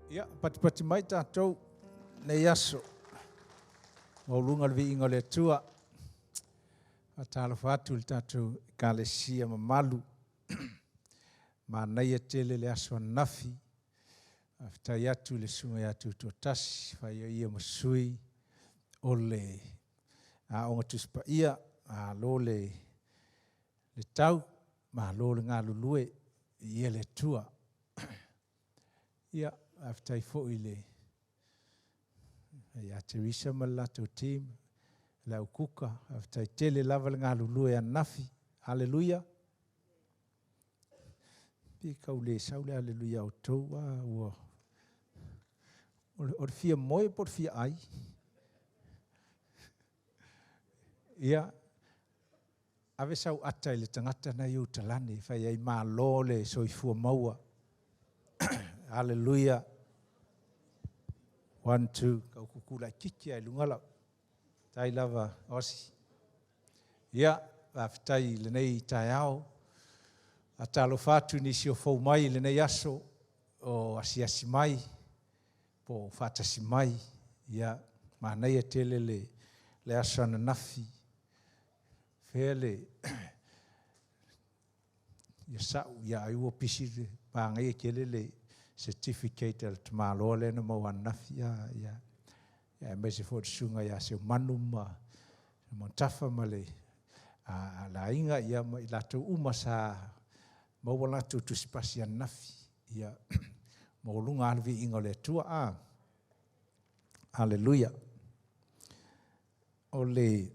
Ia, pati mai tātou nei aso. Maulunga le vi inga le tua. Atala whatu le tātou kalesia mamalu. Ma nei e tele le aso nafi. Aftai atu le sunga atu tuatasi. Whai ia masui. O le onga tuspa ia. A lo le tau. Ma lo le ngā lulue. Ia le tua. Ia. Aftai fo ile ya Teresa malato team la ukuka aftai tele lava ngā lulu e nafi haleluya pi kaule saule haleluya o toa o fia moi por fia ai ia ave sau ata ile tangata na yu talani fai ai malo le soifua maua haleluya 1 2 kau kukula kiki ai lungala tai lava osi ia aftai le nei tai ao atalo fatu ni sio fo mai le nei aso o asiasi mai po fatasi mai ia mana ia tele le aso na nafi fele ia sa ia ai o pisir pa ngai kele le certificate al tamalo le no mo anafia ya mese for sunga ya se manuma montafa male la inga ya la tu umasa mo wala tu spasia nafi ya mo lunga alvi inga le tua haleluya ole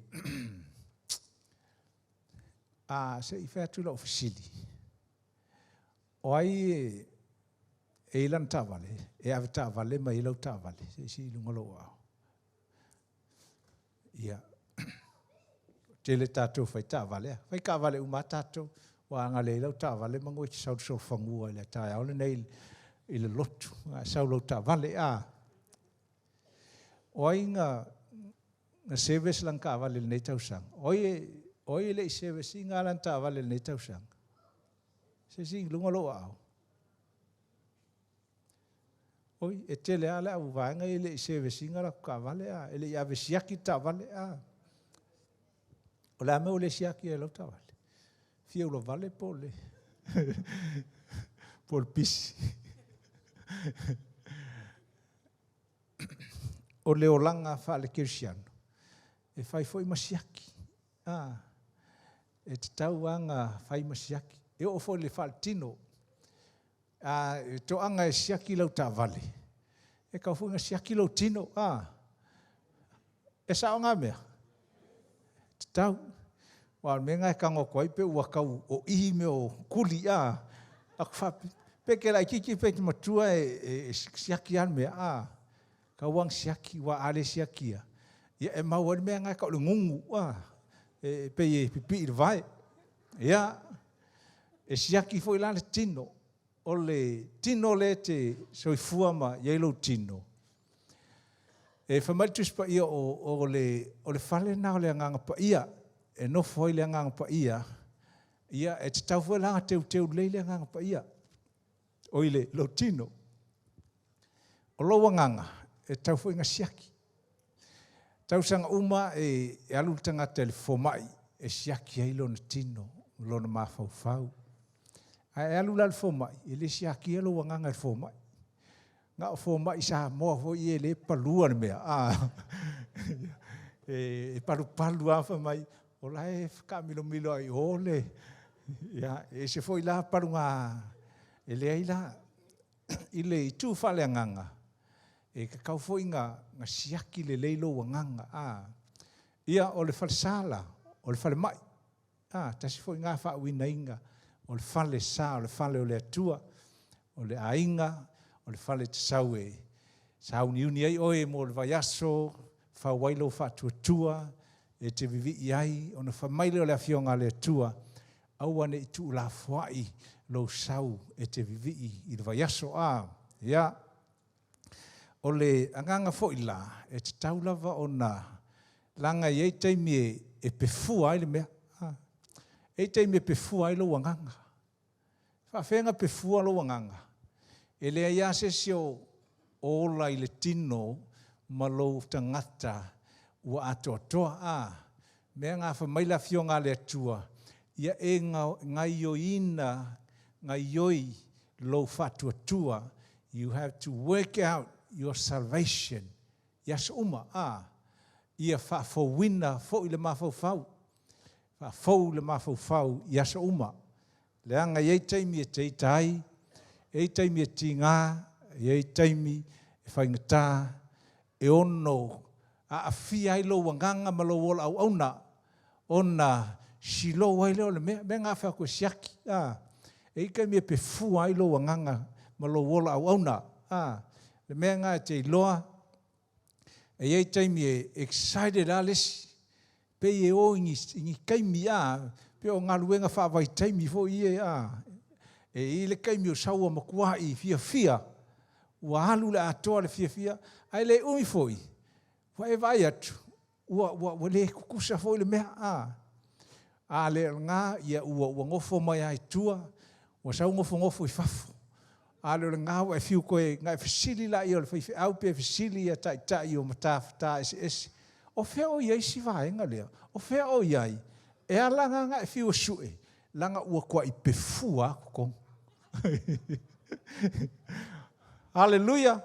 se ifatu lo ofisili oi e lan tavale e ave tavale mai lo tavale si lungolo ia tele tato fai tavale fai kavale uma tato wa ngale lo tavale mango ki sau so fangua le tai ole nei ile lotu sau lo tavale oinga na service lan kavale nei tausang oi le service ngalan tavale nei tausang si lungolo oi e tele ala u vanga ele se vesinga la kavale ele ya vesiaki tavale ola me ole siaki ele tavale fio lo vale pole por pis ole olanga fale cristiano e fai foi masiaki e tauanga fai masiaki e o foi le faltino to anga siaki lo tavale e ka fu nga siaki lo tino e sa nga me tau wa menga ka ngo koi pe wa ka o I me o kuli fa pe ke la kiki pe matua e siaki an me ka wang siaki wa ale siaki e ma wa menga ka lo ngungu e pe pipi vai ya e siaki foi la tino ole tino le te soifuama yelo tino e famalitus pa ia ole fale na ole nganga pa ia e no foi le nganga pa ia e te tau foi langa teu le nganga pa ia oile lo tino o lo nganga e tau foi ngasiaki tau sanga uma e alu tanga telefomai e siaki ai lo tino lo na mafau ai alu la fomai ele siaki lo wanga fomai nga fomai sa mo fo ele palua me e palu afa mai ola e kamilo ai ole ya e se foi la palunga ele ai la ile tu fale nganga e ka foi nga siaki le leilo wanga ia ole falsala ole fale mai ta se foi nga fa winainga o le fale sa, o le fale o le atua, o le ainga, o le fale te saue. Sau niuni ai oe mo le vaiaso, fa wailo fa tuatua, e te vivi iai, o na fa maile o le afionga le atua, au ane i tu la fuai lo sau e te vivi i le vaiaso ia. O le anganga fo ila, e te taulava o na langa i ei teimi e pefua ai le mea. E te me pefua i lo wanganga. Whawhenga pefua lo wanganga. E lea ia se sio ola i le tino ma lou tangata ua atoa. Mea ngā whamaila fio ngā le atua, ia e ngai oina, ngai oi lou whatuatua, you have to work out your salvation. Yas uma, ia whafowina, fo i le mawhauwhau. Whafou le mawhauwhau, yas uma. Lea ngai ei taimi e teitai, ei taimi e tingā, ei taimi e whaingatā, e ono, a awhia i lo wanganga ma lo wola au auna, ona silo ai leo le mea ngā whea koe siaki, e ika mea pe fua i lo wanganga ma lo wola au auna, le mea ngā te iloa, e ei taimi e excited a lesi, pe e o ingi kaimi pe o ngā luenga whaavai taimi fo i e i le kaimi o saua makua i fia, ua halu le atoa le fia, ai le umi foi, wa e vai atu, ua le kukusa foi le mea, a le ngā ia ua ngofo mai ai tua, ua sau ngofo i fafo, a le ngā ua e fiu koe ngā e fasili la i o le whaifi au pe fasili a tai o matawhata ese, o fea o iai si vaenga lea, o fea o iai, e a langa ngā e fiu sue, langa ua kua i pefua kukong. Hallelujah.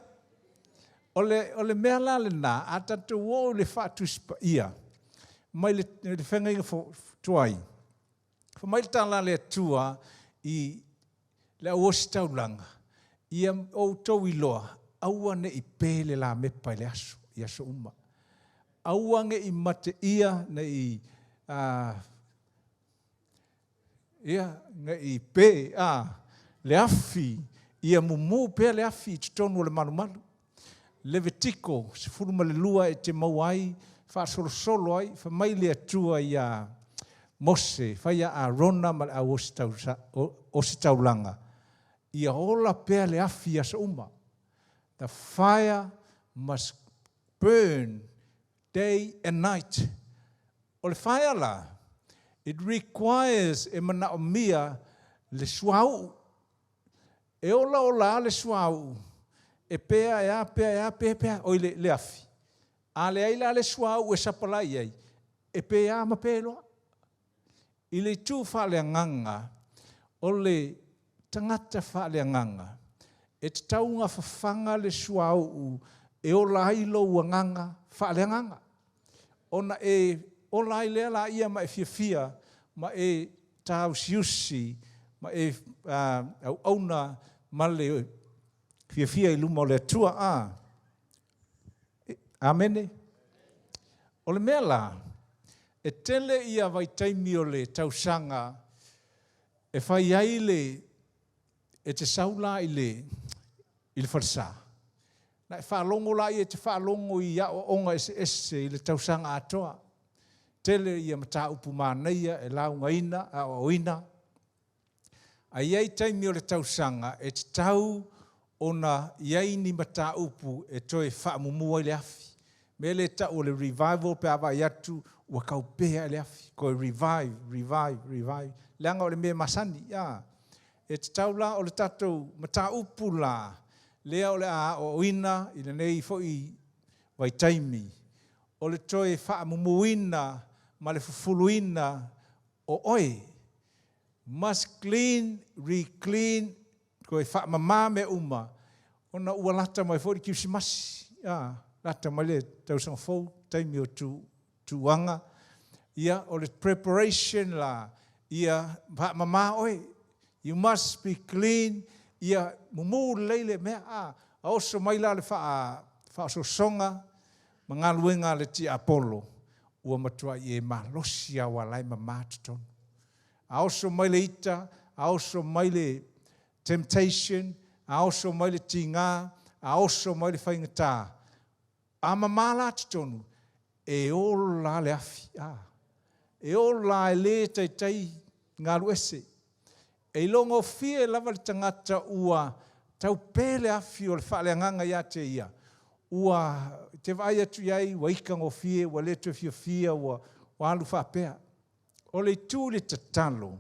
Ole mea la le nā, a tatu o le whātu spa ia, mai le whenga inga tuai. Mai le tāla le atua i le aosi taulanga, ia o tau iloa, aua ne i pēle la mepa le aso, i aso uma. Aua nge i mate ia ne i, nge i pē, le afi, ia mumu pē le afi i tutonu le manumalu. Levitiko, se furuma le lua e te mauai, wha solo ai, wha mai le atua i a Mose, whai a Arona ma le a ositaulanga. Ia ola pēr le afi asa uma. The fire must burn day and night. O le fire la, it requires e mana o mia le suau. E ola le suau. E pea, oi le afi. A le aila le suau e sapalai ai. E pea ma peloa. I le tū whaaleanganga, o le tangata whaaleanganga, e te taunga whawhanga le suau e o lailo uanganga whaaleanganga. Ona e o laile la ia ma e fia, ma e tau siusi, ma e auna ma le fia i luma o le atua Amene. O le mea la, e tele ia vai taimi o le tausanga, e whai ai le, e te saula i le wharsa. Na e whaalongo la i e te whaalongo i a o onga ese i le tausanga atoa. Tele ia mata upu māneia e launga ina, a o ina. A iei taimi o le tausanga, e te tau ona iei ni mata upu e toi whaamumua i le afi. Me le ta o le revival pe awa i atu, ua kau pēa le afi, ko revive. Leanga o le mea masani, E te tau la o le tatou mata upu la, lea o le a o ina, i le nei fo i vai taimi. O le toi whaamumuina, ma le fufuluina, o oe. Must clean, reclean, ko e whaamama me uma. Ona ua lata mai fo i kiusimasi, lata mai le tausanga fau, taimi o tuanga. Ia, o le preparation la, ia, mama oi, you must be clean, ia, mumu leile mea, a oso mai la le wha songa, mga luenga le ti Apollo, ua matua i e malosi a walai mama tutonu. A oso mai le ita, a oso mai le temptation, a oso mai le tinga, a oso mai le whaingata. A mama la tutonu, e ola le afi, e ola e le tei ngā ruese. E longo fie lava le tangata ua tau pēle afi o le whaaleanganga ia te ia. Ua te vai atu iai, ua ikango fie, ua le tu fia, ua alu whapea. O le tū le tatalo,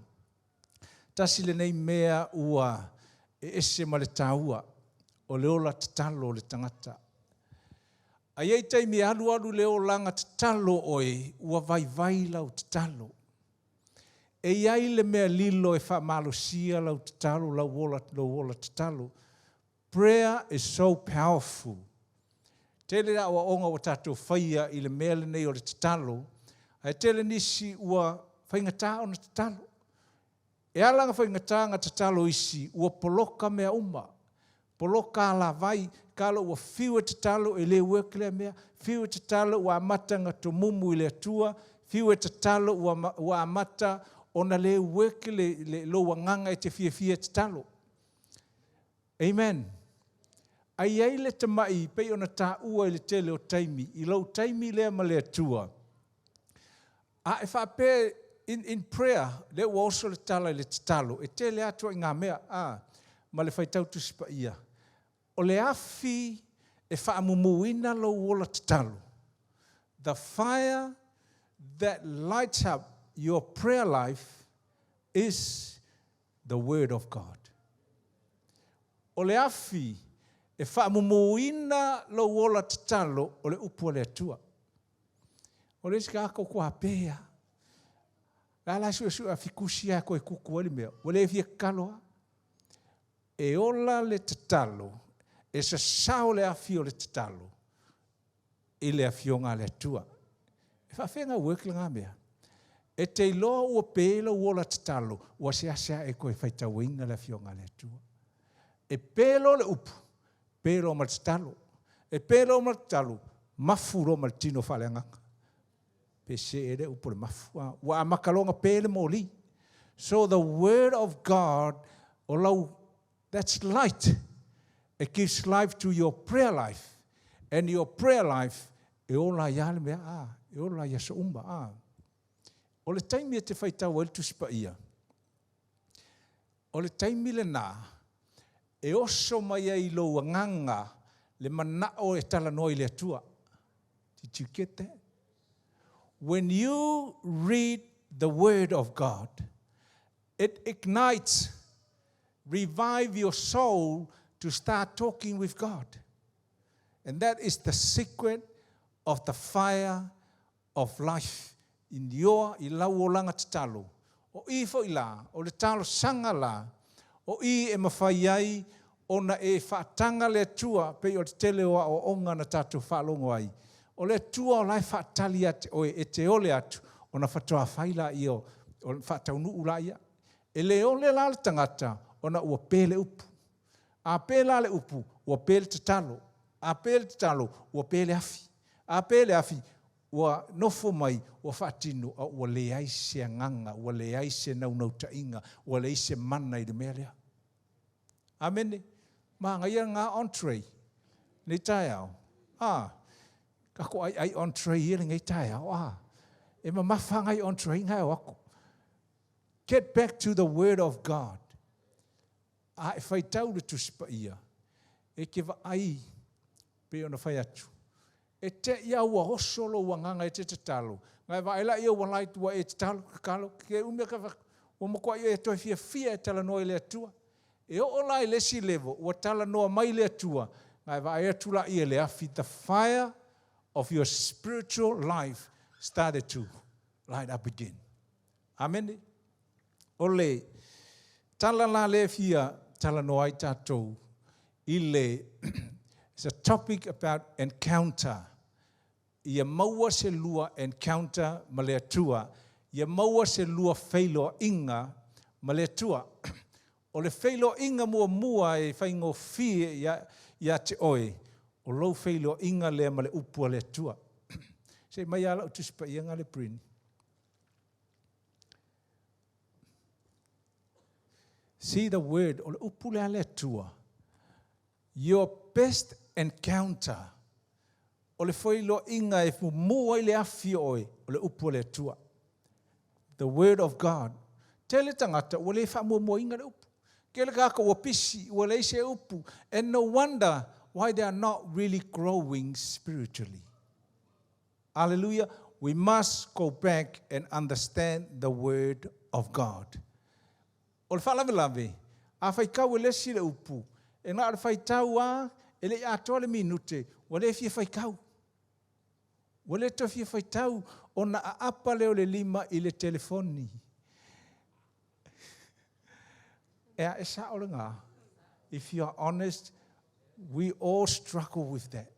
tasi le nei mea ua e ese ma le tāua. o le ola tatalo o le tangata. A iei taimi alu leo langa tatalo oe, ua vai lau tatalo. E iai le mea lilo e wha malosia lau tatalo, lau ola tatalo. Prayer is so powerful. Tele la ua onga o tatou whaia i le mea le nei o le tatalo, ai tele nisi ua whaingata o na tatalo. E alanga whaingata ngā tatalo isi, ua poloka mea uma. Poloka la vai, kalo ua whiu e tatalo e le uekele mea, whiu e tatalo ua amata ngā tumumu i le atua, whiu e tatalo ua amata ona le uekele le loa nganga e te fia tatalo. Amen. Ai ai le tamai, pei ona tā ua i le tele o taimi, i lau taimi lea ma le atua. A e whape in prayer, le ua oso le tala i le tatalo, e tele atua i ngā mea, ma le whaitau tusipa ia. O le afi e whaamumuina lo wola tatalo. The fire that lights up your prayer life is the word of God. O le afi e whaamumuina lo wola tatalo o le upu le atua. O le sika ako kua pēa. Gala su a fikusia ko e kuku ali mea. O le fia kaloa. E ola le tatalo. E sa sao le afio le tatalo. I le afio ngā le atua. E whawhenga uekle ngā mea. E te iloa ua pēla uola tatalo. Ua se asea e koe whaitau inga le afio ngā le atua. E pēlo le upu. Pēlo ma tatalo. E pēlo ma tatalo. Mafuro ma tino whaleanganga. Pe se ere upu le mafu. Ua amakalonga pēle mōli. So the word of God, olau, that's light. It gives life to your prayer life. And your prayer life, e ola iale mea, e ola ia sa umba, O le taimi e te whaitau el tusipa ia. O le taimi le nā, e oso mai ai loa nganga, le manao e tala noi le atua. Did you get that? When you read the word of God, it ignites, revive your soul to start talking with God. And that is the secret of the fire of life in your ilau o langa tatalo. O I fo ila, o le talo sanga la, o I e mawhai ai, o na e whaatanga le tua, pe o te tele o onga na tātou whaalongo ai. O le tua o lai whaatali ate, o e te ole atu, o na whatoa whaila i o whaataunu ula ia. E le ole la le tangata, o na ua pēle upu. A pēla le upu, ua pēle tatalo. A pēle tatalo, ua pēle afi. A pēle afi, ua nofo mai, ua whaatino, ua le aise nganga, ua le aise nau tainga, ua le aise mana i le mea lea. Amene, ma ngai ngā entree, nei tai au. Kako ai entree ia ngai tai au. E ma mawhangai entree ngai au ako. Get back to the word of God. E whaitau le tusipa ia. E ke wa ai, pe ona whai atu. E te ia ua hosolo ua nganga e te tatalo. Ngai wa ela ia ua laitu wa e tatalo kakalo. Ke umea ka wa, ua makua ia e toi fia e tala noa le atua. E o lai le si levo, ua tala noa mai le atua. Ngai wa e atula ia le afi. The fire of your spiritual life started to light up again. Amen. Ole, tala la le fia, tala noa i tātou. Ile, it's a topic about encounter. Ia maua se lua encounter ma le atua. Ia maua se lua whailo inga ma le atua. O le whailo inga mua e whaingo fie ia te oe. O lau whailo inga lea ma le upua le atua. Se mai ala o tusipa ia ngā le prini. See the word, o le upu lea le atua. Your best encounter, o le whailo inga e mua i le afi oe, o le upu le atua. The word of God. Tele tangata, o le wha mua inga le upu. Kele kaka ua pisi, ua le se upu. And no wonder why they are not really growing spiritually. Hallelujah. We must go back and understand the word of God. O le wha lawe, a whaikau e lesi le upu, E ngā whai tau ele atoa le minute, wale fia whai kau. Wale to fia whai tau, o na apa leo le 5 i le telefoni. E sa ole ngā. If you are honest, we all struggle with that.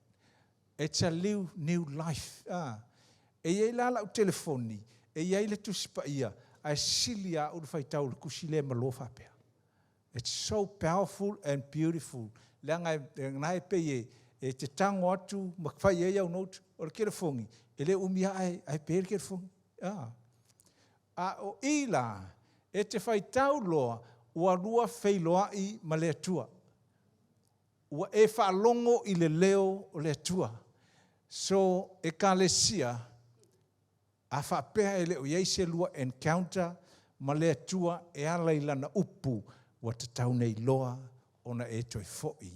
It's a new life. E iei lala u telefoni, e iei le tusipa ia, a silia u whai tau le kusile malofa pia. It's so powerful and beautiful. Lea ngai pe e te tango atu, makwhai e au notu, o le telefongi, e le umia ai pe le telefongi. A o ila, e te whai tau loa, ua rua whailoa i ma le atua. Ua e whaalongo i le leo o le atua. So, e ka le sia, a whapea e le o yeise lua encounter ma le atua e ala i lana upu wa te tau nei loa ona e toi foi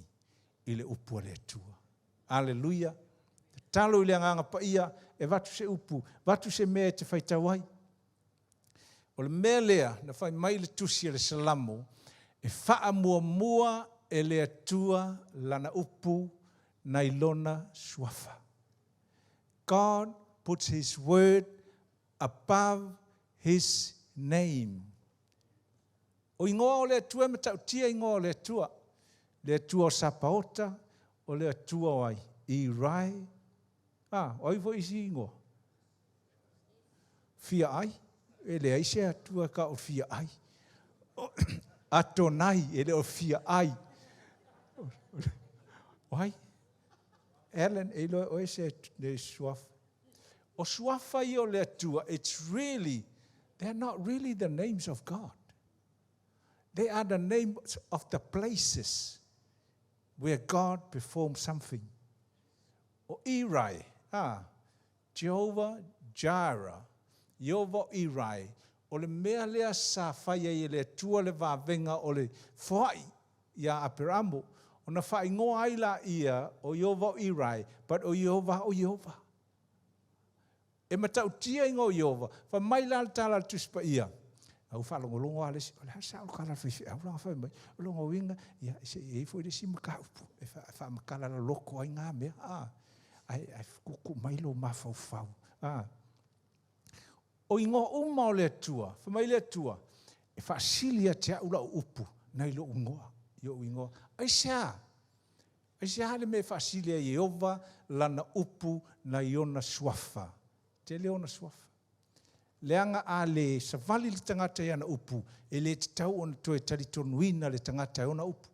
i le upu a le atua. Aleluia. Talo i le anganga pa ia e watu se upu, watu se mea te whaitau ai. O le mea lea, na whai mai le tusi le salamo, e wha mua e le atua lana upu na ilona suafa. God puts his word above his name. O ingoa o le atua me tautia ingoa o le atua o Sapaota, o le atua o ai i rai. Oi vo isi ingoa. Fia ai. E le aise atua ka o fia ai. Atonai, e le o fia ai. Oi? Ellen, e lo o ese le suafa. O suafa i o le atua, they're not really the names of God. They are the names of the places where God performed something. O Irai, Jehovah Jireh, Jehovah Irai, o le mea lea sa whaia i le tua le vāvenga o le whai ia Aperamo, o na whai ngoa aila ia o Jehovah Irai, but o Jehovah. E matau tia ingo Jehovah, wha mai la tala tuspa ia. Au whalongo longo alesi, o le hasa o kala whiwhi, au longa whai mai, o longo winga, ia, e fwoi le si makaupu, e wha makala la loko ai ngā mea, ai kuku mailo mawhau. O ingo uma o le atua, wha mai le atua, e wha silia te aula o upu, nei lo ungoa, yo ingoa, ai sea le me wha silia Jehova lana upu na iona suafa, te leona suafa. Leanga a le savali le tangata ia na upu, e le te tau ona toe talitonuina le tangata ia na upu.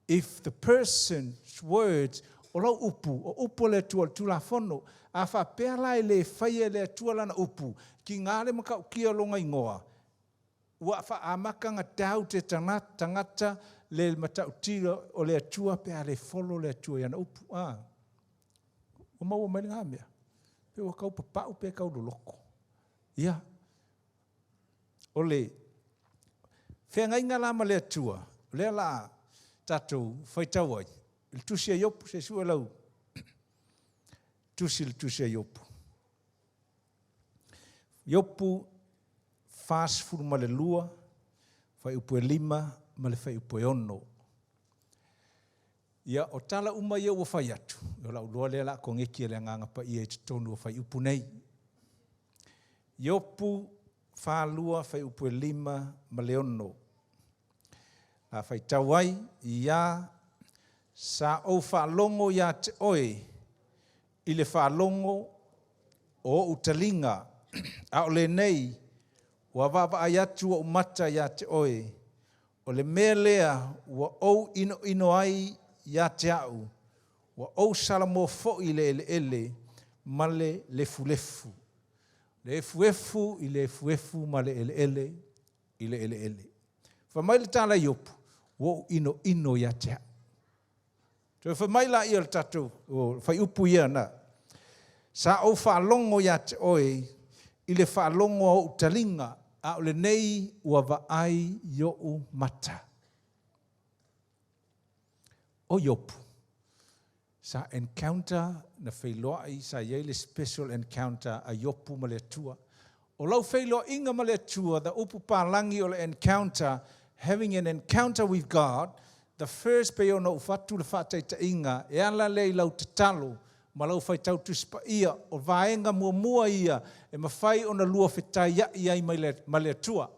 If the person's words o lau upu, o upu le tua tula fono, a whapea lai le whaia le tua lana upu, ki ngāre makau kia longa ingoa. Ua wha amakanga tau te tangata le matau tira o le tua pea le folo le tua ia na upu. O maua mai ngā mea. Pe wa kau papau pe kau do loko. Ia. O le. Whea ngai ngā lama le atua. Le la tatou whaitau ai. Il tusia yopu se sua lau. Tusia yopu. Yopu fast food ma le lua. Whai upu e 5 ma le whai upu e 6. Ia o tala uma ia ua whai atu. O lau loa le la ko ngeki le nganga pa ia te tonu o whai upu nei. Iopu whālua whai upu e 5 ma le 6. A whai tauai ia sa o whaalongo ia te oe i le whaalongo o utalinga a o le nei ua wawa ai atu o mata ia te oe o le mea lea ua ou ino ai ia te au ua ou salamo fo i le ele ma le lefu. Le efu i le efu ma le ele i le ele. Whamai le tala iopu, wo ino ia te au. So whamai la ia le tatu, whai upu ia na. Sa o whaalongo ia te oe, i le whaalongo o utalinga, a o le nei ua vaai yo u mata. O iopu. Sa encounter na whailoai, sa iele special encounter a iopu ma le atua. O lau whailoa inga ma le atua, the upu pālangi o le encounter, having an encounter with God, the first pe ona ufatu le whataitainga, e ala le lau te talo, ma lau whai tau tuspa ia, o vaenga mua ia, e mawhai ona lua whetai ia i mai le tua.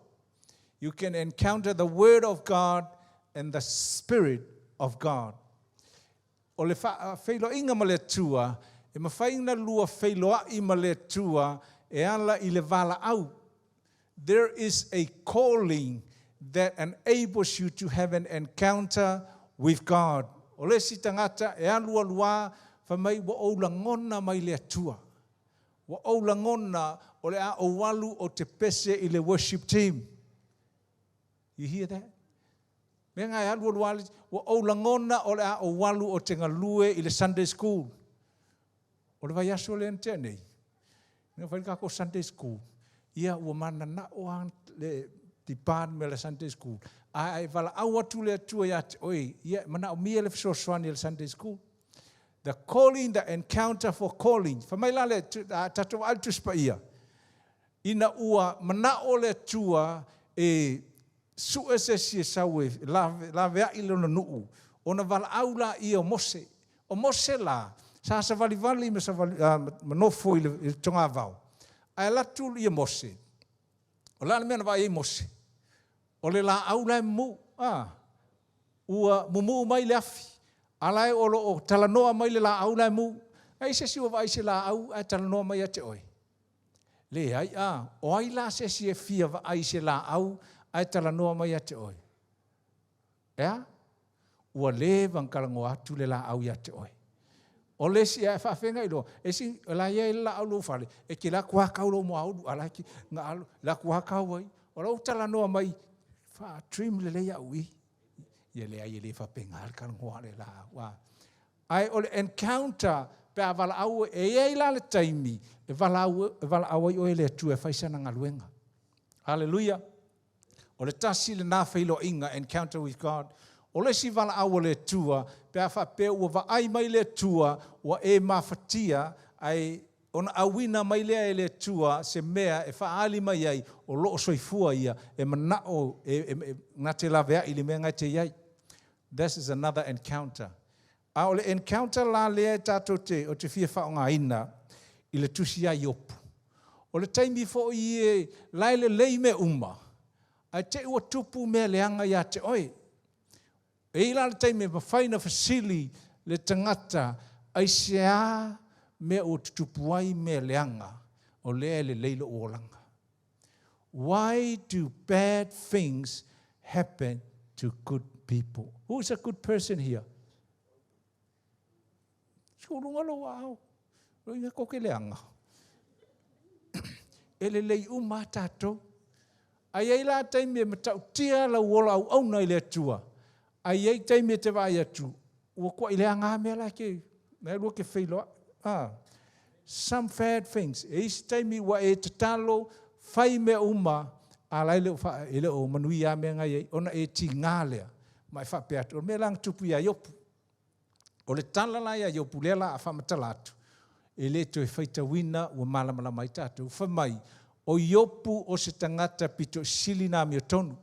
You can encounter the Word of God and the Spirit of God. O le whailo inga ma le tua, e mawhai na lua whailoa i ma le tua, e ala i le vala au. There is a calling that enables you to have an encounter with God. O le si tangata e alua lua whamai wa o langona mai le atua. Wa o langona o le a o walu o te pese i le worship team. You hear that? Mea ngai alua lua wa o langona o le a o walu o te ngalue i le Sunday school. O le vai aso le ante nei. Nga whaikako Sunday school. Ia ua mana na o le Dipad me le Sunday school. Ai vala au atu le atua ia te oi. Ia mana o mia le fisoswani le Sunday school. The calling, the encounter for calling. Whamaila le tato altu spa ia. Ina ua mana o le atua e sue se si sau e la vea ilo na nuu. Ona vala au la ia o Mose. O Mose la. Sa vali me sa manofo i le tonga vau. Ai latu ia Mose. O la mea na vai e Mose. O le la au lai mu, ua mumu mai le afi. Alai o talanoa mai le la au lai mu. Ai se siwa vai se la au, ai talanoa mai ate oi. Le ai, o ai la se si e fia vai se la au, ai talanoa mai ate oi. Ea? Ua le vankalango atu le la au ate oi. O le si e whawhenga ilo, e si la ia e la au lo whale, e ki la kuakau lo mo audu, ala ki nga alu, la kuakau ai. O lau talanoa mai, trim le leia ui. Ia lea i le whapenga al karangoa le la wa. Ai o le encounter pe a vala au e ei la le taimi e vala au ai o e le atu e whaisana ngaluenga. Hallelujah. O le tasi le nā whailo inga encounter with God. O le si vala au le tua pe a whapea ua vaai mai le tua ua e mawhatia ai ona awina mai lea e le tua se mea e whaali mai ai o loo soifua ia e manao ngā te lavea ili mea ngai te iai. This is another encounter. A o le encounter la lea tātou o te fia whao ngā ina i le tusi ai opu. O le taimi fo i e laile lei me uma. Ai te ua tupu mea leanga ia te oi. E ila le taimi ma whaina fasili le tangata ai sea me o tutupuai me leanga o lea le leilo uolanga. Why do bad things happen to good people? Who is a good person here? Skurunga lo wao. Lo inga koke leanga. Ele lei uma tato. Ai ai la taimi me tau tia la uola au au na ile tua. Ai ai taimi te vai atu. Ua kua ile anga mea la ke. Mea lua ke whailoa. Some bad things. E isi taimi wa e tatalo whai mea uma a laile ele o manui a mea ngai ona e ti ngālea mai whapeatu. O mea lang tupu ia iopu. O le tala la ia iopu lea la a whamatalatu. E le to e whaita wina ua malamala mai tātou. Whamai, o iopu o se tangata pito sili nā mea tonu.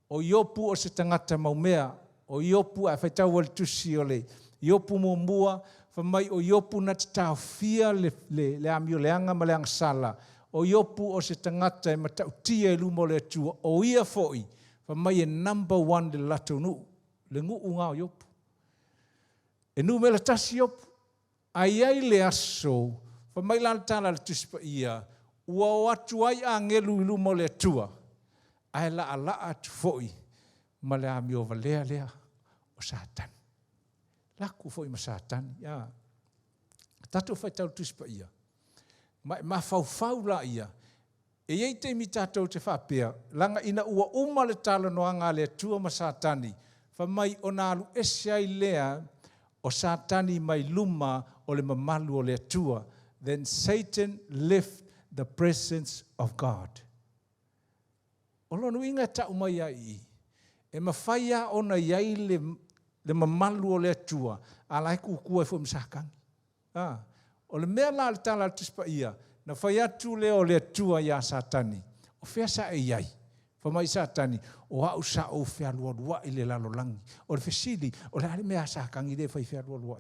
O iopu o se tangata maumea. O iopu a whaitau wale tusi o le iopu mua. Whamai o iopu na te tau fia le amio leanga ma leanga sala. O iopu o se tangata e matau tia e lumo le atua. O ia foi. Whamai e number one le lato nu. Le ngu unga o iopu. E nu me la tasi iopu. Ai ai le aso. Whamai la tala le tuspa ia. Ua o atu ai a ngelu i lumo le atua. Ai la ala atu foi. Ma le amio valea lea o Satan. Laku foi ma Satan, ya. Tato fai tau tuspa ia. Ma fau la ia. E iei te mi tatou te whapea. Langa ina ua uma le tala noanga le tua ma Satani. Whamai o nālu ese ai lea o Satani mai luma o le mamalu o le tua. Then Satan left the presence of God. O lono inga tau mai ai. E mawhaia ona iai le mamalu o le atua, a lai kukua e fu msakangi. O le mea la le tala tispa ia, na whai atu leo le atua ia Satani. O whea sa e iai, Whamai Satani, o au sa o whea lua i le lalolangi. O le fesili, o le hale mea sa kangi le whai whea lua.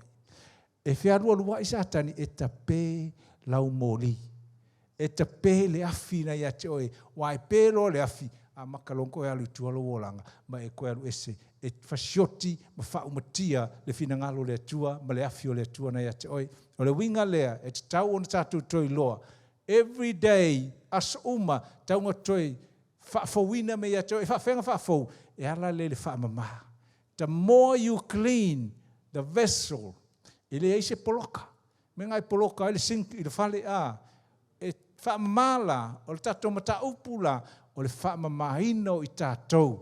E whea lua i Satani e ta pē lau mōli. E ta pē le afi na ia te oe. Wa e pē lo le afi. A makalongo e alu tualo wolanga. Ma e koe alu ese. E fasioti ma whaumatia le finangalo le tua. Ma le afi o le tua na ia te oe. O le winga lea. E te tau ona tātou toi loa. Every day, as uma, taunga toi whawina me ia te oe. Whawhenga whawhau. E ala le whamama. The more you clean the vessel, ele eise poloka. Me ngai poloka, ele sink, ele whale a. E whamamala, o le tātou mata upula, o le whamamahino i tātou.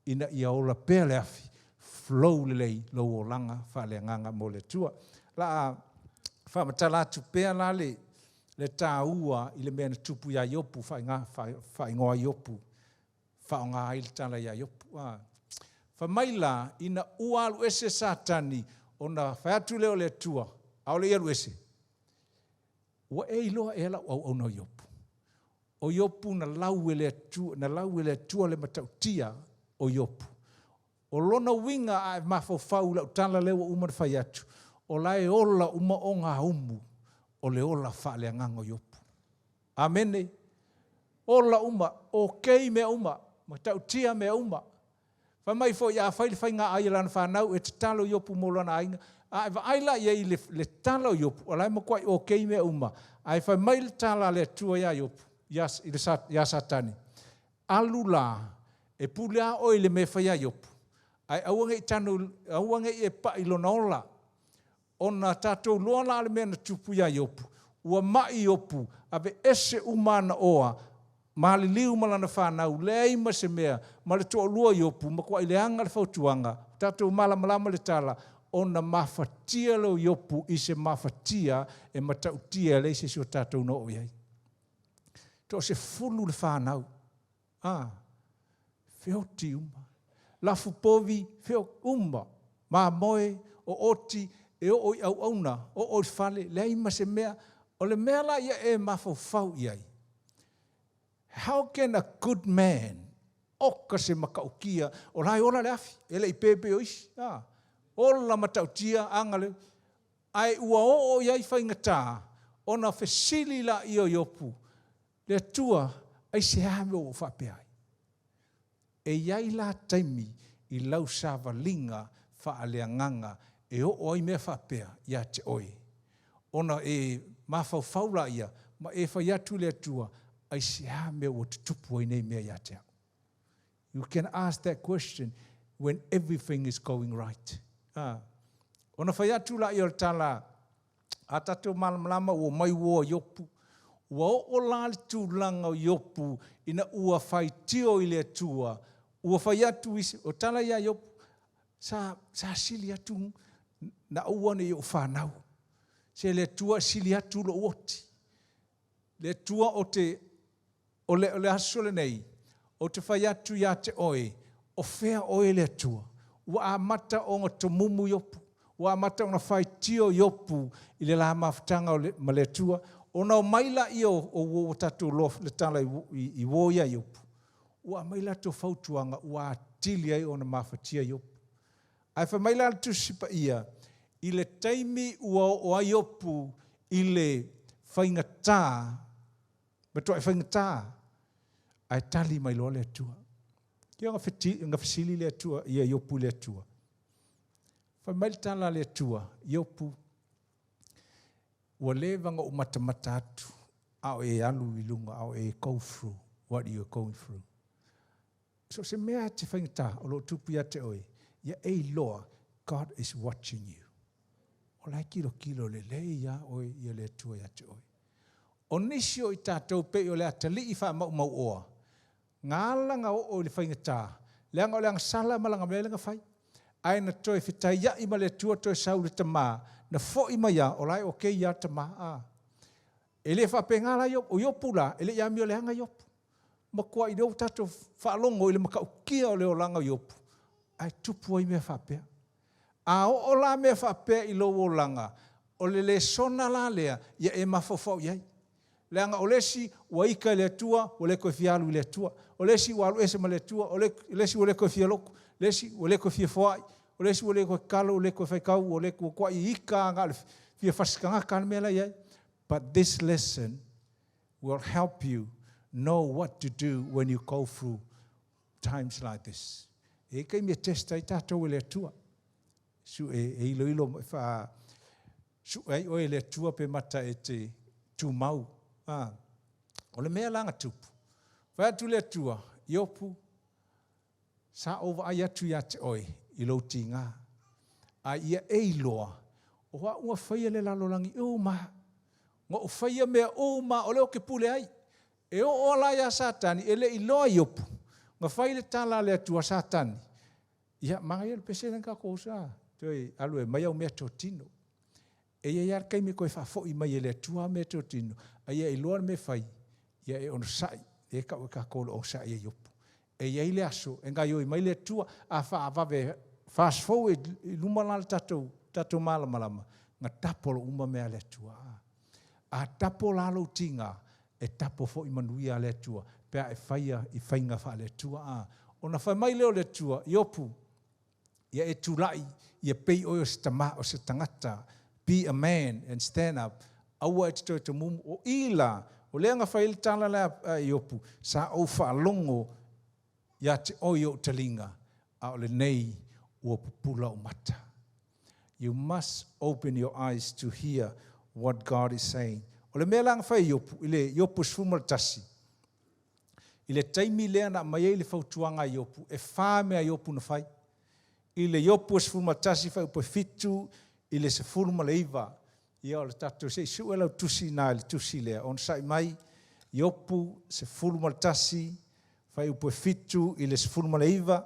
Ina ia ola pēr le afi. Flow le lei, lo o langa, whale nganga mo le tua. La whamatalatu pēr la le tāua i le mea na tupu ia iopu, whaingoa iopu. Whaonga aile tala ia iopu. Whamaila, ina ualu ese Satani, o na whaiatu leo le tua, au le ialu ese. Wa e iloa e la au no iopu. O iopu na lau le tua le matautia o iopu. O lona winga a mafau la utala lewa umar whaiatu. O lai ola uma onga umu, o le ola whaale ngango iopu. Amene. Ola uma, o kei mea uma, matautia mea uma. Whamai fo ia whaile whainga ai lana whanau e te talo iopu molana ainga. Ai aila ia i le talo iopu, o lai makwai o kei mea uma. Ai whamai le tala le tua ia iopu, ia Satani. Alula, e pulea oi le me whaia iopu. Ai auange i e pa ilona ola. Ona tātou loana ale mea na tupu ia iopu. Ua mai iopu, ave ese umana oa, mahali liu malana whanau, le aima se mea, ma le toa lua iopu, ma kua i le anga le whautuanga, tātou malama le tala, ona mawhatia leo iopu i se mawhatia e matautia le se sio tātou no o iai. Tō se fulu le whanau. Whio ti uma. Lafu povi, whio uma. Ma moe, o oti, e o i au auna, o i whale, le aima se mea, o le mea la ia e mawhau iai. How can a good man oka se makaukia o lai ola le afi, ele i pepe o isi. Ola matautia angale, ai ua o iai whaingatā, ona fesili la i o iopu, le tua ai se hame o whapeai. E iai la taimi i lau savalinga whaaleanganga e o ai mea whapea ia te oi. Ona e mawhauwhaula ia, ma e whaiatu le tua, ai se hame o te tupu ai nei mea ia te au. You can ask that question when everything is going right. Ona whaiatu la i o tala, a tatou malamalama ua mai ua iopu, ua o la le tūlanga o iopu ina ua whaitio i le tua, ua whaiatu isi, o tala ia iopu, sa sili atu na uane i o whanau. Se le tua sili atu lo oti. Le tua o le asole nei, o te whaiatu ia te oe, o whea oe le tua. Ua amata o ngā tomumu iopu, ua amata o ngā whaitio iopu i le la mawhtanga ma le tua, o nau maila i o tatu lof le tala i woia iopu. Ua maila to whautuanga, ua atili ai o na mawhatia iopu. Ai wha maila tu sipa ia, i le taimi ua o ai iopu i le whaingatā, me toa e whaingatā, ai tali mai loa le atua. Kia ngā whasili le atua, ia iopu le atua. Wha maila tala le atua, iopu, ua levanga o matamata atu, au e alu i lunga, au e go through what you are going through. So se mea te whaingata, o lo tupu ia te oe, ia e loa, God is watching you. O lai kilo le ia oe, ia le atua ia te oe. O nisi o i tātou pe o le atali i wha mau oa. Ngā langa o le whaingata, leanga o leanga sala malanga mea leanga whai. Aina toi whitai ia ima le tua toi sau le tamā, na fo ima ia, o lai o kei ia tamā. Ele whape ngā la iopu, o iopu la, ele ia mi o leanga iopu. Ma kua i reo tātou whaalongo, ele maka ukia o leo langa iopu. Ai tupu ai mea whapea. A o la mea whapea i lo o langa, o le sona la lea, ia e mawhawhau iai. Leanga o lesi ua ika le atua, o le koe fialu le atua. O lesi ua alu ese ma le atua, o lesi o le koe fialoku, lesi o le koe fia foai, o lesi o le koe kalo, o le koe whaikau, o le koe kwa I ika ngā le fia whasikanga ka mea la iai. But this lesson will help you know what to do when you go through times like this. E kai mea testa I tātou le atua. Su e ilo wha, su e oe le atua pe mata e te tūmau. O le mea langa tupu. Whai atu le atua, iopu, sa ova ai atu ia te oe, I lo ti ngā. A ia e iloa, o wa ua whaia le lalolangi o maha. Ngo o whaia mea o maha, o leo ke pule ai. E o ola ia satani, e le iloa iopu. Nga whai le tala le atua satani. Ia, manga ia le pese nanga kousa. Toi, alue, mai au mea tō tino. E ia iar kai me koe whafo I mai e le atua mea tō tino. A ia iloa me whai. Ia e ono sai. E kau e ka kolo o sai e iopu. E ia I le aso. E ngai oi mai le atua. A wha avave. Fast forward. I lumalala tatou. Tatou malamalama. Nga tapolo uma mea le atua. A tapo lalo tinga. E tapo fo I manuia le atua. Pea e whaia I whainga wha le atua. Ona whai mai leo le atua. Iopu. Ia e tūlai. Ia pei oi o se tama o se tangata. Be a man and stand up. Aua e te toi mumu o ila. O lea nga whaile tala lea iopu. Sa au whaalongo. Ia te oi o talinga. A o le nei ua pupula o mata. You must open your eyes to hear what God is saying. O le mea langa whai iopu. I le iopu sfumal tasi. I le taimi lea na mai le whautuanga iopu. E wha mea iopu na whai. I le iopu sfumal tasi whai upo fitu. I le se furuma le iwa. Ia o le tatou se isu e lau tusi nā le tusi lea. On sai mai, iopu se furuma le tasi, whai upo fitu I le se furuma le iwa.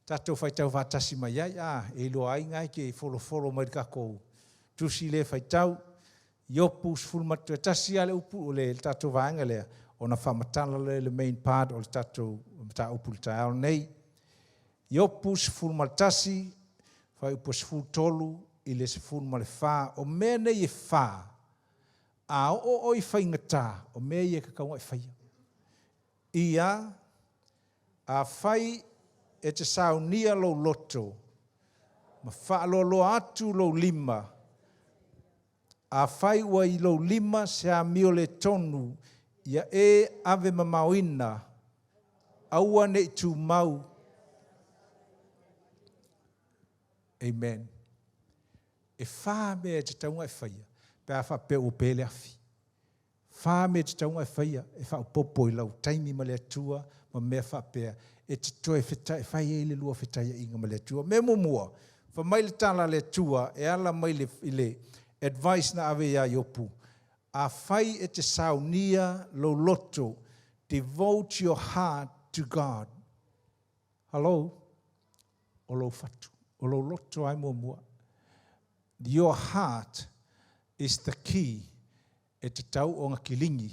Tatou whai tau whātasi mai ai, e loa ai ngai ke folo mai kako tusi le whai tau. Iopu se furuma le tasi ale upu o le tatou whaanga lea. Ona whamatala le main part o le tatou ta upu le taao nei. Iopu se furuma le tasi, whai upo sifu tolu I le sifu ma le wha. O mea nei e wha. A o I whai ngata. O mea I e kakaunga e whaia. Ia, a whai e te saunia lo loto. Ma wha lo atu lo lima. A whai ua I lo lima se a mio le tonu. Ia e ave mamauina. Aua ne tu mau. Amen. E wha mea te taunga e whaia. Pea wha pe o pele afi. Wha mea te taunga e whaia. E wha upopo I lau taimi ma le atua. Ma mea wha pea. E te toe whetai. Whai e le lua whetai inga ma le atua. Me mumua. Wha mai le tala le atua. E ala mai le advice na Avia iopu. A whai e te saunia lo loto. Devote your heart to God. Hello? O lo fatu. O lo loto ai mua. Your heart is the key e te tau o ngā kilingi.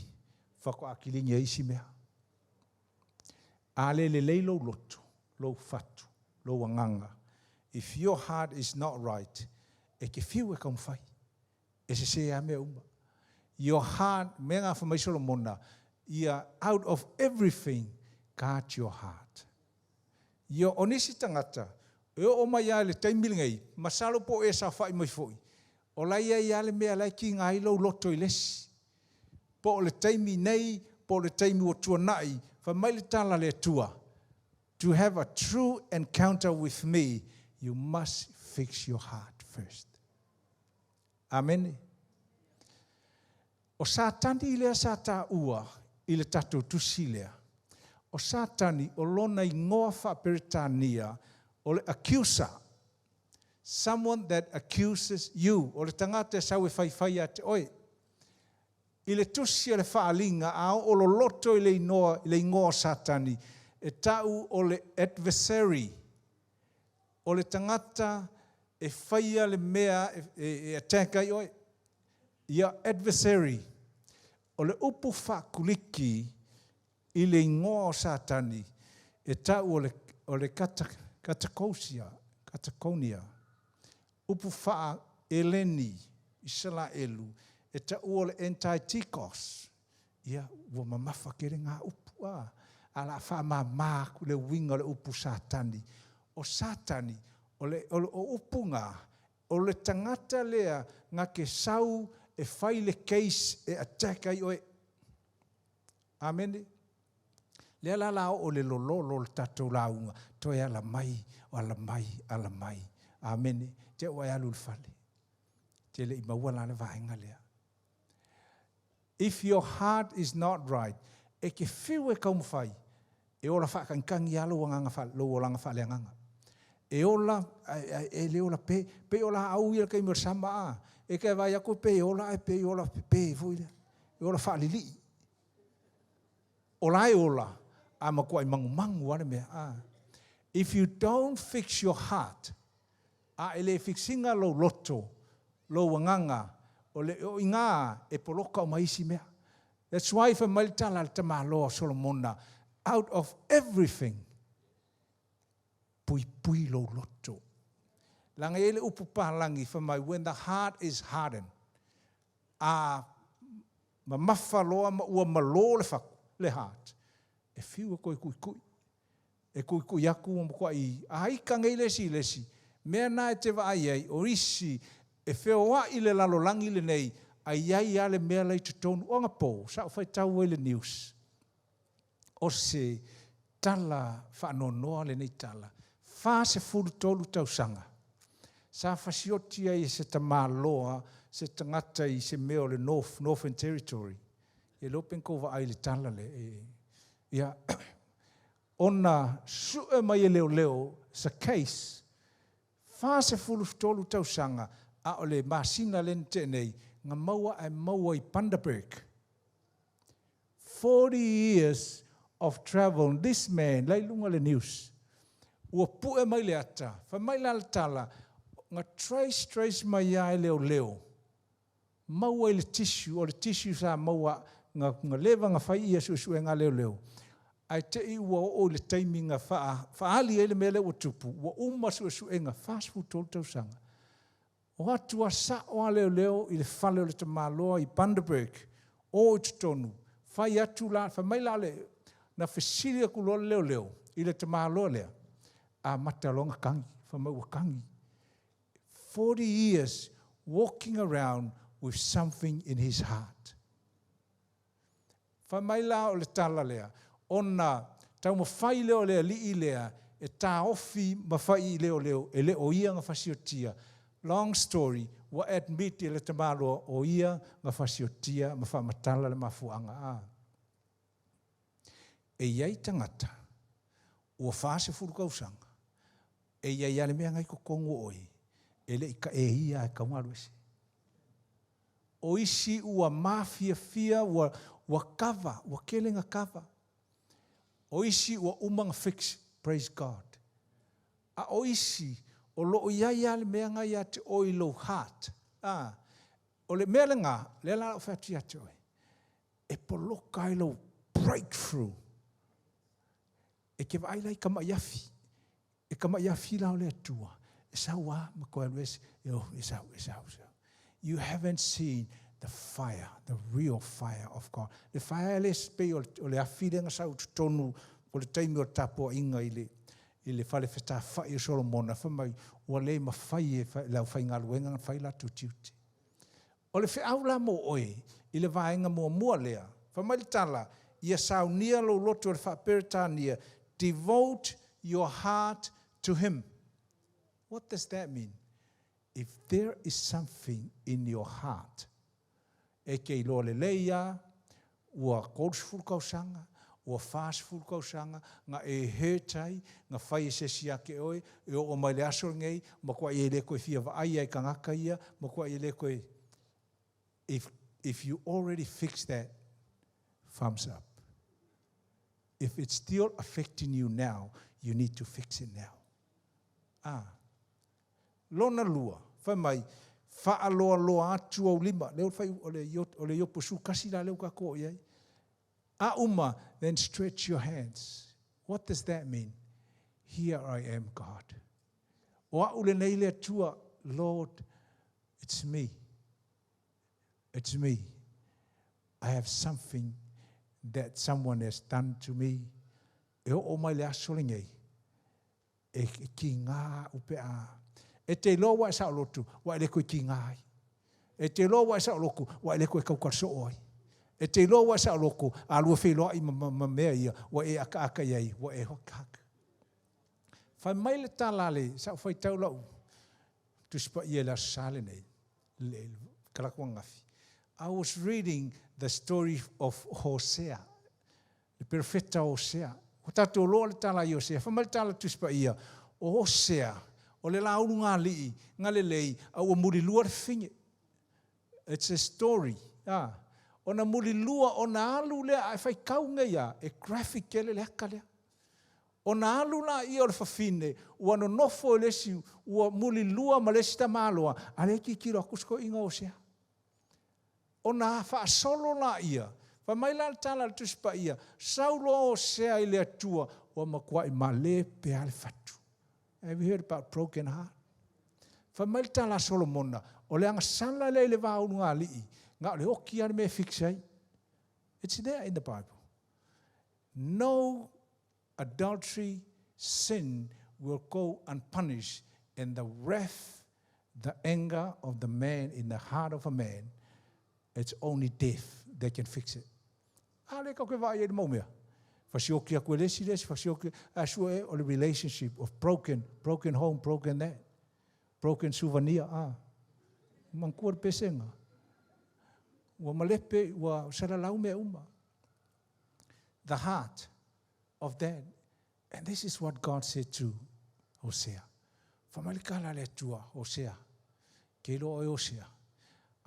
Whako a kilingi a isi mea. A le lei lo loto, lo fatu, lo wanganga. If your heart is not right, e ke whiu e kaumwhai. E se a mea uma. Your heart, mea ngā whamaisolo mona, ia out of everything, guard your heart. Ia onisi tangata, e o mai ale taimilingai, masalo po e sa whai mai foi. O lai ai ale mea lai ki ngā ilo loto I lesi. Po le taimi nei, po le taimi o tua nai, wha mai le tala le tua. To have a true encounter with me, you must fix your heart first. Amen. O satani I lea sata ua, I le tatou tusi lea. O satani o lona I ngoa whaperitania, o le accuser, someone that accuses you, o le tangata sau e whaiwhai a te oe. I le tusi o le whaalinga, a o lo loto I le ingoa satani, e tau o le adversary, o le tangata e whaia le mea e ataka I oe. Ia adversary, o le upu whakuliki I le ingoa satani, e tau o le katakonia, upu wha eleni, Israelu, e ta ua le anti-tikos. Ia, ua mamafa kere ngā upu a. Ala wha mamā ku le winga le upu satani. O satani, o upunga, o le tangata lea ngā ke sau e whai le case e attack ai oe. Amen. Lea la o le lololo le tatou launga. Toi ala mai, ala mai, ala mai. Amen. Te oe alu le whale. Te le imaua la le vaenga lea. If your heart is not right, e ke whiu e kaumwhai, e ola whakakangi alo wanganga wha, lo olanga wha leanganga. E ola, e le ola pe ola au ila kei mor sama a. E kai vai ako pe ola, e pe ola pe fuile. E ola wha lili. Ola e ola, a makua i mangu ane mea. If you don't fix your heart, a ele fixinga lo loto, lo wanganga, o le o inga e poloka o maisi mea. That's why for Maltala al tamalo Solomona, out of everything, pui lo loto. Langa ele upu palangi for my when the heart is hardened. Mamafa loa ua malo le heart. E fiu ko kui. E kui aku ko I ai kangai lesi. Mea na te vai ai orisi e wheoa I le lalolangi le nei, ai ale mea lei tutonu o ngā sa whai tau e le news. O se tala whaanonoa le nei tala. Wha se furu tolu tau sanga. Sa whasioti ai se tamaloa, se tangata I se meo le Northern Territory. E lopen kova ai le tala le. Ia, ona sue mai e leo sa case, wha se furu tolu tau sanga, a ole masina lente nei, ngā maua I Bundaberg. 40 years of travel, this man, lai lunga le news, ua pue mai le ata, wha mai la tala, ngā trace mai ai leo. Maua I le tissue, o le tissue sa maua, ngā lewa ngā whai ia susu e ngā leo. Ai te I ua o le taiminga whaali ele mele ua tupu, ua susu e ngā fast food tolu tau sanga. O atua sa o leo I le whale o le tamaloa I Bundaberg, o I tutonu, whai atu la, wha mai la le, na whesiria ku leo, I le tamaloa lea, a matalonga kangi, wha mai ua kangi. 40 years walking around with something in his heart. Wha mai la o le tala lea, ona tau mawhai leo lea li I lea, e tā ofi mawhai leo, e leo ia ngā whasiotia. Long story, wa admit I le tamalo o ia ngā whasiotia, ma whamatala le mafuanga a. E iai tangata, ua whase furu kausanga, e iai ale mea ngai ko kongo oi, e le ika e ia e kaungaruese. O isi ua mafia, ua kava, ua kelenga kava. O isi ua umanga fix, praise God. A o isi, o loo iai ale mea ngai ate oi low heart. O le mea le ngā, le la o whati ate oi. E poloka I low breakthrough. E ke vai lai kama iafi. E kama iafi lao le atua. E saua, ma koe aluese, e sau. You haven't seen the fire, the real fire of God. Le fire le spe o le afi le ngasau tutonu, o le taimi o tapo inga I le whale whetā whai o Solomona, whamai ua le ma whai e lau whai ngā luenga ngā whai la tutiuti. O le whiau la mo oe, I le vaenga mua lea, whamai le tala, ia sau nia lo loto le whaperetania, devote your heart to Him. What does that mean? If there is something in your heart, e kei lo le leia, ua kōrusfuru kausanga, ua fast food kausanga, nga e hetai, nga whai e sesi ake oe, e o mai le aso ngei, ma kua I le koe fia wa ai kangaka ia, ma kua I le koe, if you already fixed that, thumbs up. If it's still affecting you now, you need to fix it now. Lona lua, whamai, whaaloa atu au lima, leo whai o le yopo kasi la leo kako iai. Then stretch your hands. What does that mean? Here I am, God. O ule nei le atua, Lord, it's me. It's me. I have something that someone has done to me. E o mai le asolingei. E ki ngā upe a. E te lo wa sa lotu, wa le koe ki ngāi. E te lo wa sa loku, wa le koe kaukarso oi. E te lo wa sa loku, a lua wheloa i mea ia, wa e aka iai, wa e hokaka. Whai mai le tālale, sa whai tau lau, tuspa ia la sale nei, le kalakua ngafi. I was reading the story of Hosea, the profeta Hosea. O tātou loa le tāla i Hosea, whai mai le tāla tuspa ia, o Hosea, o le lauru ngā lii, ngā le lei, au o muri lua whinge. It's a story. O na muri lua, o na alu lea, ai whai kaunga ia, e graphic ele le haka lea. O na alu la i o le whawhine, ua no nofo e lesi, ua muri lua ma lesi ta māloa, a le ki kiro akusko inga o sea. O na wha solo la ia, wha mai la tala le tuspa ia, saulo o sea i le atua, ua makua i ma le pe ale fatu. Have you heard about broken heart? Wha mai tala Solomona, o le anga sanla le vaunu ngā lii, ngā le oki ane me fixai. It's there in the Bible. No adultery, sin will go unpunished, and the wrath, the anger of the man in the heart of a man, it's only death that can fix it. Ale ka koe vai e mau mea. Fasioki a koe lesi, fasioki a sua e o le relationship of broken home, broken that, broken souvenir. Mankua le pesenga. Ua malepe, ua saralau mea uma. The heart of that. And this is what God said to Hosea. Whamalikala le tua, Hosea. Kelo o Hosea.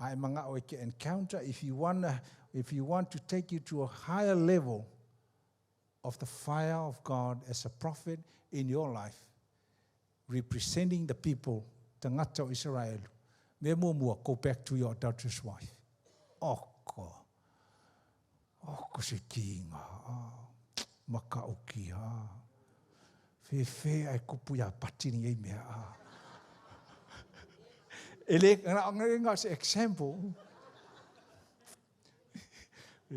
Ai manga o ke encounter, if you want to take you to a higher level of the fire of God as a prophet in your life, representing the people, tangata o Israel, me mua, go back to your adulterous wife. Oko se kinga, maka oki, fe ai kupu ya patini ei mea. Ele ngā se example.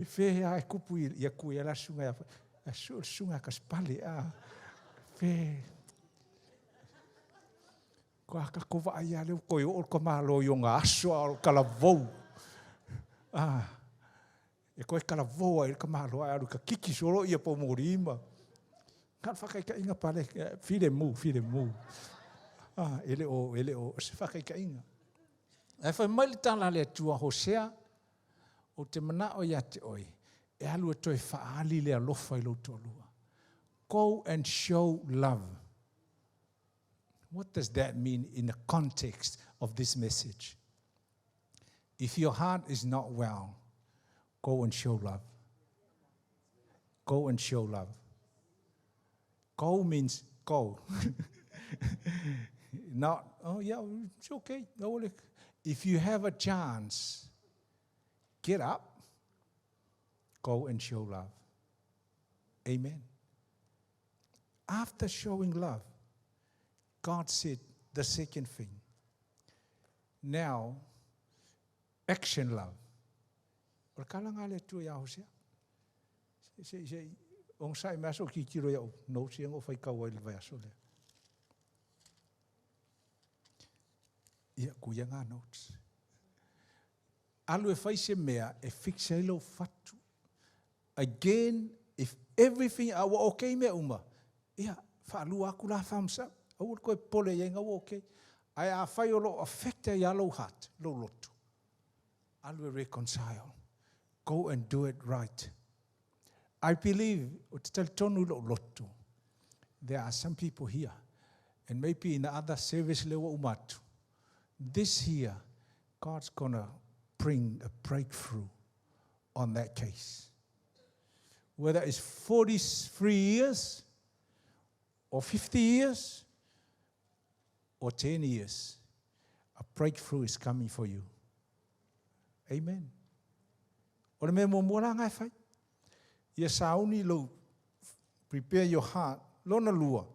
Fe ai kupu ia kui ala sunga ya sunga ka spale fe ko aka ko va ia le ko o ko malo yo nga aso o kala vou. E koe kala voa e ka malo ai aru ka kiki solo ia po morima. Ka whakai ka inga pale file mu. Ele o se whakai ka inga. E whai mai le tala le tua Hosea o te mana o ia te oi. E alu e toi whaali le alofa I lo tolua. Go and show love. What does that mean in the context of this message? If your heart is not well, go and show love. Go and show love. Go means go. Not, oh yeah, it's okay. If you have a chance, get up, go and show love. Amen. After showing love, God said the second thing. Now, action love. O kala ngā le tua ia Hosea. Se, ong sai maso ki kiro ia o, no se ngo whai kaua I le vai aso lea. Ia kuia ngā notes. Alu e whai se mea e fixa ilo fatu. Again, if everything awa okay mea uma, ia, whaalua aku la whamsa, au koe pole ia ngā okay. Ai a whai o lo affecta ia lo heart, lo lotu. Alu e reconcile. Go and do it right. I believe, o te tali tonu lo lotu, there are some people here, and maybe in the other service lewa umatu. This here, God's going to bring a breakthrough on that case. Whether it's 43 years, or 50 years, or 10 years, a breakthrough is coming for you. Amen. Ora me mo mora ngai fai. Ia sauni lo prepare your heart. Lona lua.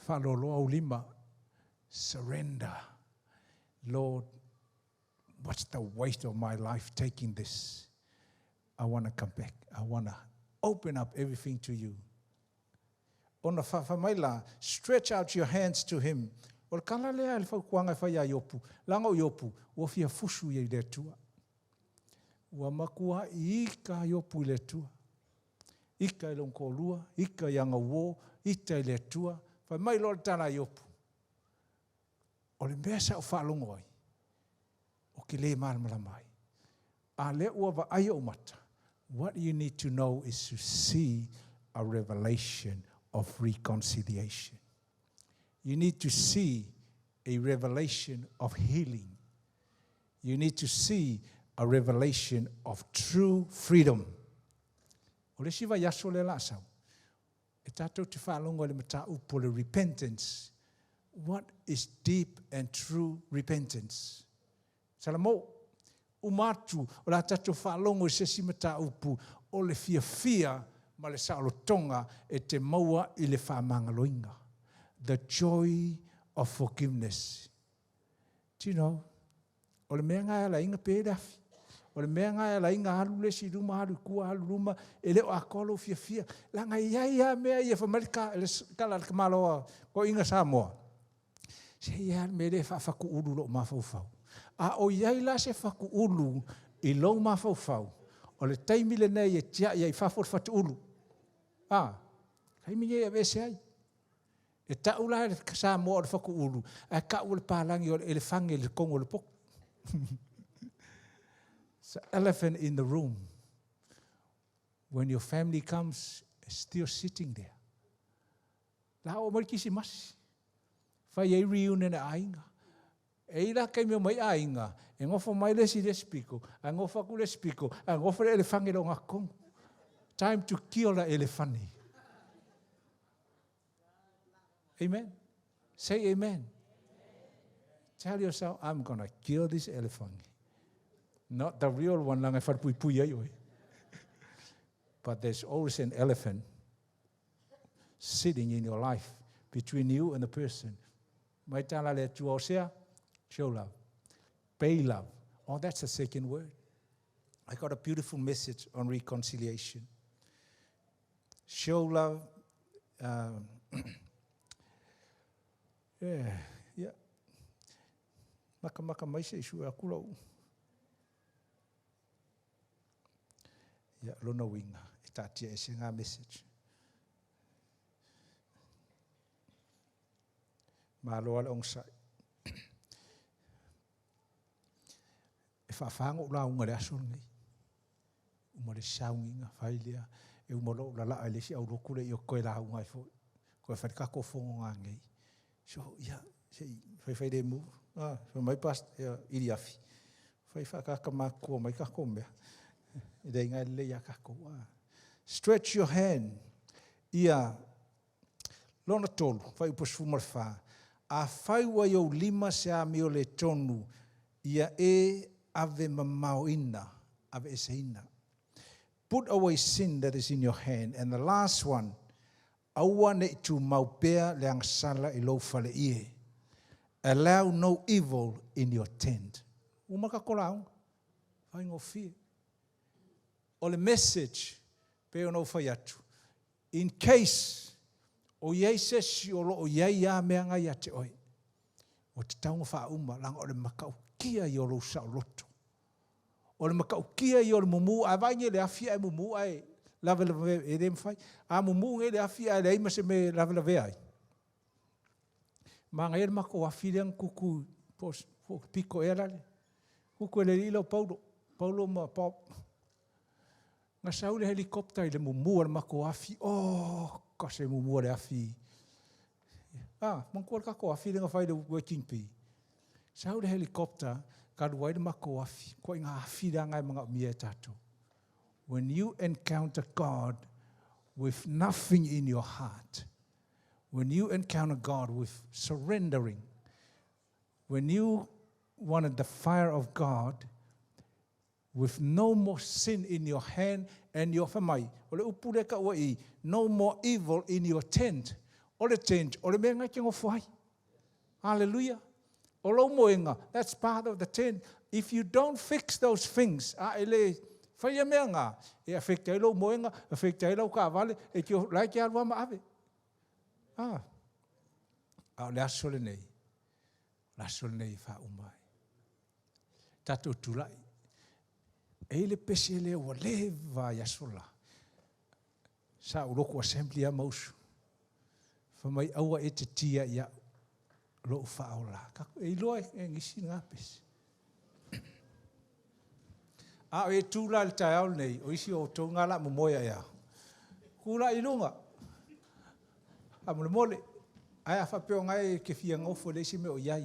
Whaloloa o lima. Surrender. Lord, what's the waste of my life taking this? I want to come back. I want to open up everything to you. Ona whamaila, stretch out your hands to him. O kala lea ele whaukuanga whaia iopu. Langa o iopu, ua fia fusu i le tua. Ua makua i ka iopu i le tua. Ika i longkolua, ika i anga uo, ita i le tua. Whamai lo le tana iopu. O le mea sa o whaalongo ai. O ki le maramala mai. A le ua wa ai o mata. What you need to know is to see a revelation of reconciliation. You need to see a revelation of healing. You need to see a revelation of true freedom. O le siwa yaso le la sau. E tātou te whaalongo le mata upo le repentance. What is deep and true repentance? Salamo, umatu, o la tātou whaalongo i sesi mata upu, o le fia ma le saolotonga e te maua i le whamangaloinga. The joy of forgiveness. Do you know? O le mea ngai ala inga pērafi. O le mea ngai ala inga halu le si ruma halu kua halu ruma e leo akolo fia. La ngai ia mea ia whamarika e le kala le kamaloa ko inga Samoa. Se ia me le whaku ulu lo mawhauwhau. A o iai la se whaku ulu i lo mawhauwhau. O le taimi le nei e tia iai whafur whatu ulu. Kai minge e vese ai. E taula e Samoa o le whaku ulu. A ka ule pālangi o le elefangi le kongo le poku. It's an elephant in the room. When your family comes, it's still sitting there. La o marikisi masi. Whai ei reunion e ainga. E ira kei mea mai ainga. E ngofo mai lesi le spiko. A ngofo aku le spiko. A ngofo le elefangi lo ngakong. Time to kill the elephant. Amen. Say amen. Tell yourself, I'm going to kill this elephant. Not the real one, but there's always an elephant sitting in your life between you and the person. Show love. Pay love. Oh, that's the second word. I got a beautiful message on reconciliation. Show love. Yeah. Maka mai se isu akulo. Ya lona winga itatia ese nga message. Malo al ongsa. E fafango la unga le asul ngai. Uma le saunga failia e umolo la la ele si au lokule yo ko la unga fo. Ko fa ka ko fo ngai. So ya fai de mu. So mai pas iriafi. Fai fa ka ma ko mai ka ko me. Stretch your hand. Ia lona tolu fai upos fumarfa. A fai wa yo lima se a mio le tonu. Ia ave mamauina, ave eseina. Put away sin that is in your hand. And the last one, aua ne tu maupea leang sala ilo fale ie. Allow no evil in your tent. Umaka kolau, fai ngofie. O le message pe ono fai atu. In case o iei se si o lo o iei a mea ngai ate oi. O te taunga wha uma langa o le makau kia i o lo sa o loto. O le makau kia i o le mumu a vainge le afia e mumu ai lava lave e rem fai. A mumu nge le afia e le ima se me lava lave ai. Ma ngai le mako afileang kuku piko e alale. Kuku e le ilo Paulo. Paulo ma pop. Nga sau le helikopta i le mumua le mako afi. Oh, kase mumua le afi. Mangkua kako afi le nga whai le working pay. Sau le helikopta, ka ruai le mako afi. Ko inga afi le ngai mga mia tato. When you encounter God with nothing in your heart, when you encounter God with surrendering, when you wanted the fire of God, with no more sin in your hand and your family. Ole upureka wai, no more evil in your tent. Ole tent, ole menga kingo fai. Hallelujah. Olo moenga, that's part of the tent. if you don't fix those things, ele whaia mea ngā, e affecta ilo moenga, affecta ilo ka vale, e ki o lai ki arua maave. Le asole nei wha umai. Tato tulai. E le pese le ua lewa yasola. Sa uroko assembly a mausu. Whamai aua e te tia ia lo whaola. Kako e iloa e ngisi ngā pese. E tūla le tai au nei, o isi o tō ngā la momoia ia. Kūla i lunga. Mole mole. Ai a whapeo ngai ke fia ngofo le isi me o iai.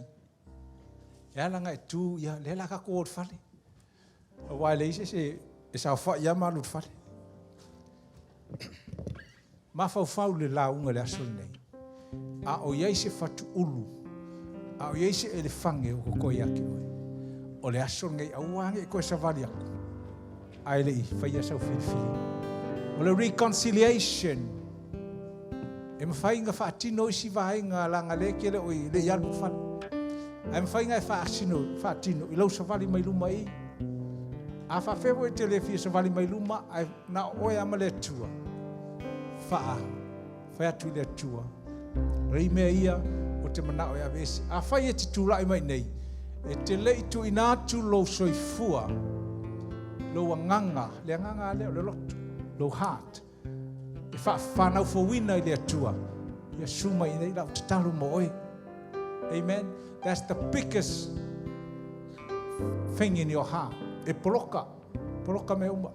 E ala ngai tū ia, le la kako o whale. O wai le isi se, e sa wha ia malu whale. Ma whau le la unga le aso nei. A o iai se whatu ulu. A o iai se elefange o kokoi ake oi. O le aso ngai auange e koe sa vali aku. Ai le i, whaia sau whiri. O le reconciliation. E mawhainga whaatino isi vahenga langa leke le oi le ianu whale. E mawhainga e whaatino i lau sa vali mai luma i. A whawhewo e te le fia sa vali mai luma, ai na oe ama le tua. Whai atu i le tua. Rei mea ia o te manao e avesi. A whai e te tūlai mai nei. E te lei tu inatu lo soifua. Lo anganga, le anganga leo, le lotu. Lo heart. E whanau fawina i le atua. Ia suma i nei lau te taru mo oi. Amen. That's the biggest thing in your heart. E poloka. Poloka me uma.